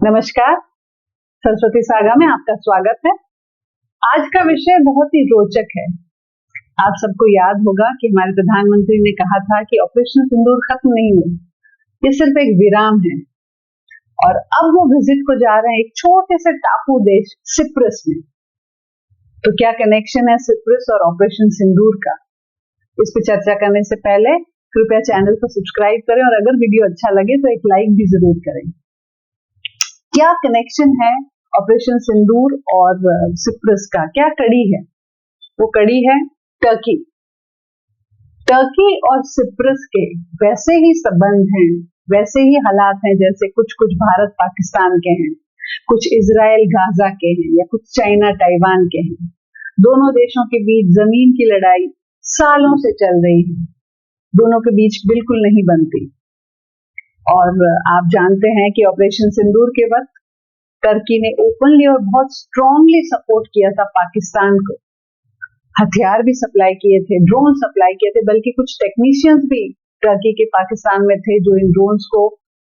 नमस्कार, सरस्वती सागा में आपका स्वागत है। आज का विषय बहुत ही रोचक है। आप सबको याद होगा कि हमारे प्रधानमंत्री ने कहा था कि ऑपरेशन सिंदूर खत्म नहीं हुआ, ये सिर्फ एक विराम है। और अब वो विजिट को जा रहे हैं एक छोटे से टापू देश सिप्रस में। तो क्या कनेक्शन है सिप्रस और ऑपरेशन सिंदूर का, इस पर चर्चा करने से पहले कृपया चैनल को सब्सक्राइब करें और अगर वीडियो अच्छा लगे तो एक लाइक भी जरूर करें। क्या कनेक्शन है ऑपरेशन सिंदूर और सिप्रस का, क्या कड़ी है? वो कड़ी है टर्की। टर्की और सिप्रस के वैसे ही संबंध हैं, वैसे ही हालात हैं जैसे कुछ कुछ भारत पाकिस्तान के हैं, कुछ इजराइल गाजा के हैं या कुछ चाइना ताइवान के हैं। दोनों देशों के बीच जमीन की लड़ाई सालों से चल रही है, दोनों के बीच बिल्कुल नहीं बनती। और आप जानते हैं कि ऑपरेशन सिंदूर के वक्त टर्की ने ओपनली और बहुत स्ट्रांगली सपोर्ट किया था पाकिस्तान को। हथियार भी सप्लाई किए थे, ड्रोन सप्लाई किए थे, बल्कि कुछ टेक्नीशियंस भी टर्की के पाकिस्तान में थे जो इन ड्रोन्स को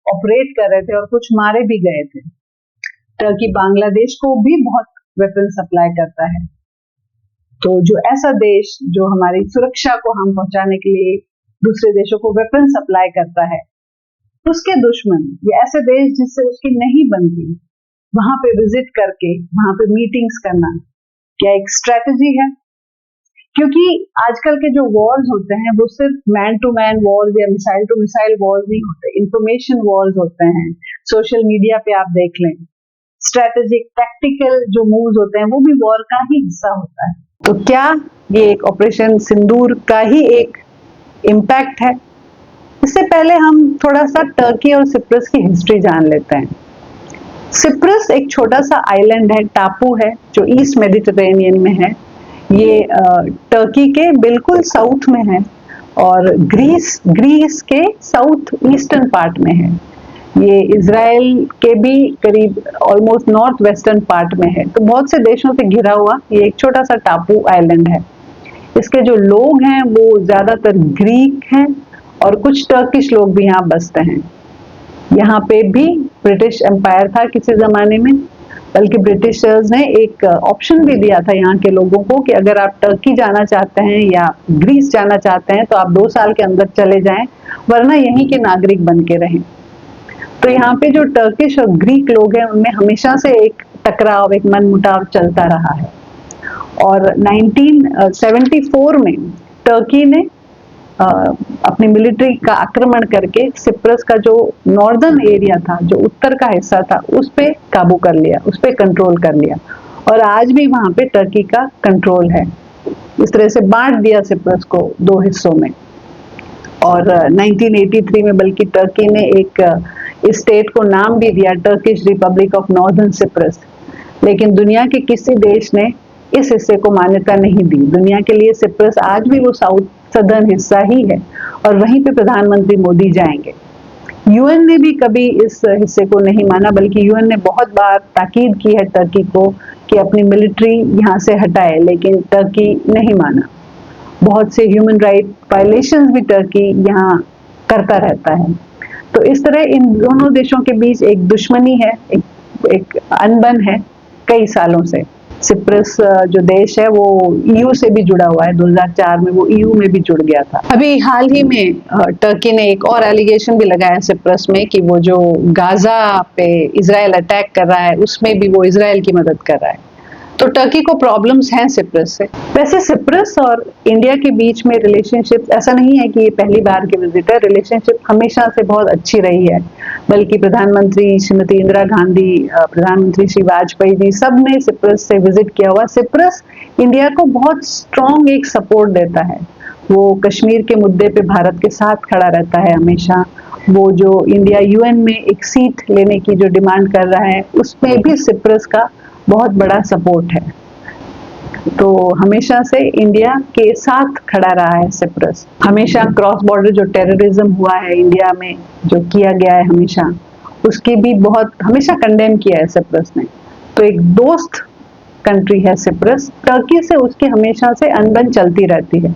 ऑपरेट कर रहे थे और कुछ मारे भी गए थे। टर्की बांग्लादेश को भी बहुत वेपन सप्लाई करता है। तो जो ऐसा देश जो हमारी सुरक्षा को हम पहुंचाने के लिए दूसरे देशों को वेपन सप्लाई करता है, उसके दुश्मन ये ऐसे देश जिससे उसकी नहीं बनती, वहां पे विजिट करके वहां पे मीटिंग्स करना क्या एक स्ट्रेटजी है? क्योंकि आजकल के जो वॉर्स होते हैं वो सिर्फ मैन टू मैन वॉर्स या मिसाइल टू मिसाइल वॉर्स नहीं होते, इंफॉर्मेशन वॉर्स होते हैं। सोशल मीडिया पे आप देख लें, स्ट्रेटेजिक टैक्टिकल जो मूव्स होते हैं वो भी वॉर का ही हिस्सा होता है। तो क्या ये एक ऑपरेशन सिंदूर का ही एक इम्पैक्ट है? इससे पहले हम थोड़ा सा टर्की और सिप्रस की हिस्ट्री जान लेते हैं। सिप्रस एक छोटा सा आइलैंड है, टापू है जो ईस्ट मेडिटेरेनियन में है। ये टर्की के बिल्कुल साउथ में है और ग्रीस के साउथ ईस्टर्न पार्ट में है। ये इजराइल के भी करीब ऑलमोस्ट नॉर्थ वेस्टर्न पार्ट में है। तो बहुत से देशों से घिरा हुआ ये एक छोटा सा टापू आइलैंड है। इसके जो लोग हैं वो ज्यादातर ग्रीक हैं और कुछ टर्किश लोग भी यहाँ बसते हैं। यहाँ पे भी ब्रिटिश एम्पायर था किसी जमाने में, बल्कि ब्रिटिशर्स ने एक ऑप्शन भी दिया था यहाँ के लोगों को कि अगर आप टर्की जाना चाहते हैं या ग्रीस जाना चाहते हैं तो आप 2 साल के अंदर चले जाएं, वरना यहीं के नागरिक बन के रहें। तो यहाँ पे जो टर्किश और ग्रीक लोग हैं उनमें हमेशा से एक टकराव, एक मनमुटाव चलता रहा है। और 1974 में टर्की ने अपनी मिलिट्री का आक्रमण करके सिप्रस का जो नॉर्दर्न एरिया था, जो उत्तर का हिस्सा था, उस पे काबू कर लिया, उस पे कंट्रोल कर लिया और आज भी वहां पे टर्की का कंट्रोल है। इस तरह से बांट दिया सिप्रस को 2 हिस्सों में। और 1983 में बल्कि टर्की ने एक स्टेट को नाम भी दिया, Turkish Republic of northern Cyprus. लेकिन दुनिया के किसी देश ने इस हिस्से को मान्यता नहीं दी। दुनिया के लिए सिप्रस आज भी वो साउथ सदर्न हिस्सा ही है और वहीं पे प्रधानमंत्री मोदी जाएंगे। यूएन ने भी कभी इस हिस्से को नहीं माना, बल्कि यूएन ने बहुत बार ताकीद की है टर्की को कि अपनी मिलिट्री यहाँ से हटाए, लेकिन टर्की नहीं माना। बहुत से ह्यूमन राइट वायलेशंस भी टर्की यहाँ करता रहता है। तो इस तरह इन दोनों देशों के बीच एक दुश्मनी है, एक अनबन है कई सालों से। सिप्रस जो देश है वो ईयू से भी जुड़ा हुआ है। 2004 में वो ईयू में भी जुड़ गया था। अभी हाल ही में टर्की ने एक और एलिगेशन भी लगाया सिप्रस में कि वो जो गाजा पे इजराइल अटैक कर रहा है उसमें भी वो इजराइल की मदद कर रहा है। तो टर्की को प्रॉब्लम्स हैं सिप्रस से। वैसे सिप्रस और इंडिया के बीच में रिलेशनशिप ऐसा नहीं है कि ये पहली बार की विजिट है, रिलेशनशिप हमेशा से बहुत अच्छी रही है। बल्कि प्रधानमंत्री श्रीमती इंदिरा गांधी, प्रधानमंत्री श्री वाजपेयी जी, सब ने सिप्रस से विजिट किया हुआ। सिप्रस इंडिया को बहुत स्ट्रॉन्ग एक सपोर्ट देता है। वो कश्मीर के मुद्दे पे भारत के साथ खड़ा रहता है हमेशा। वो जो इंडिया यूएन में एक सीट लेने की जो डिमांड कर रहा है उसमें भी सिप्रस का बहुत बड़ा सपोर्ट है। तो हमेशा से इंडिया के साथ खड़ा रहा है सिप्रस। हमेशा क्रॉस बॉर्डर जो टेररिज्म हुआ है इंडिया में, जो किया गया है हमेशा, उसकी भी बहुत हमेशा कंडेम किया है सिप्रस ने। तो एक दोस्त कंट्री है सिप्रस। टर्की से उसकी हमेशा से अनबन चलती रहती है।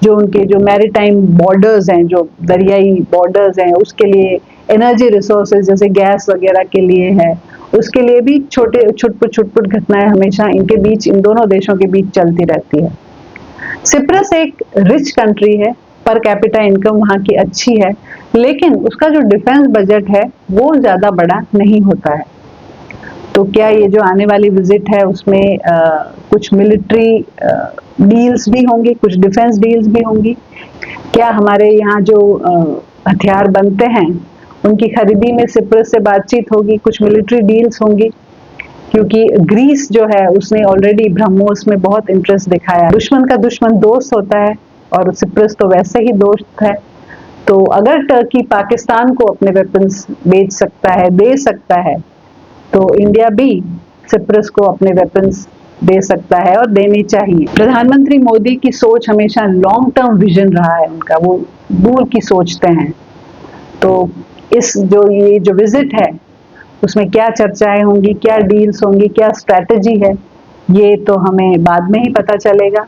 जो उनके जो मैरीटाइम बॉर्डर्स हैं, जो दरियाई बॉर्डर्स हैं, उसके लिए एनर्जी रिसोर्सेज जैसे गैस वगैरह के लिए है, उसके लिए भी छोटे छुटपुट घटनाएं हमेशा इनके बीच, इन दोनों देशों के बीच चलती रहती है। सिप्रस एक रिच कंट्री है, पर कैपिटा इनकम वहाँ की अच्छी है, लेकिन उसका जो डिफेंस बजट है वो ज्यादा बड़ा नहीं होता है। तो क्या ये जो आने वाली विजिट है उसमें कुछ मिलिट्री डील्स भी होंगी, कुछ डिफेंस डील्स भी होंगी? क्या हमारे यहाँ जो हथियार बनते हैं उनकी खरीदी में सिप्रस से बातचीत होगी, कुछ मिलिट्री डील्स होंगी? क्योंकि ग्रीस जो है उसने ऑलरेडी ब्रह्मोस में बहुत इंटरेस्ट दिखाया। दुश्मन का दुश्मन दोस्त होता है और सिप्रस तो वैसे ही दोस्त है। तो अगर टर्की पाकिस्तान को अपने वेपन्स बेच सकता है, दे सकता है, तो इंडिया भी सिप्रस को अपने वेपन्स दे सकता है और देनी चाहिए। प्रधानमंत्री मोदी की सोच हमेशा लॉन्ग टर्म विजन रहा है उनका, वो दूर की सोचते हैं। तो ये जो विजिट है उसमें क्या चर्चाएं होंगी, क्या डील्स होंगी, क्या स्ट्रैटेजी है, ये तो हमें बाद में ही पता चलेगा।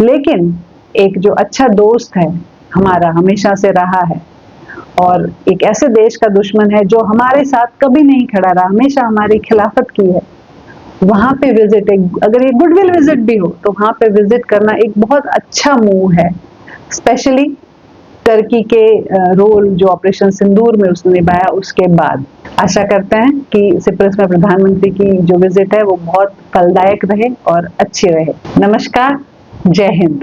लेकिन एक जो अच्छा दोस्त है हमारा, हमेशा से रहा है, और एक ऐसे देश का दुश्मन है जो हमारे साथ कभी नहीं खड़ा रहा, हमेशा हमारी खिलाफत की है, वहां पे विजिट, अगर ये गुडविल विजिट भी हो तो वहां पे विजिट करना एक बहुत अच्छा मूव है, स्पेशली टर्की के रोल जो ऑपरेशन सिंदूर में उसने निभाया उसके बाद। आशा करते हैं कि सिप्रस में प्रधानमंत्री की जो विजिट है वो बहुत फलदायक रहे और अच्छी रहे। नमस्कार, जय हिंद।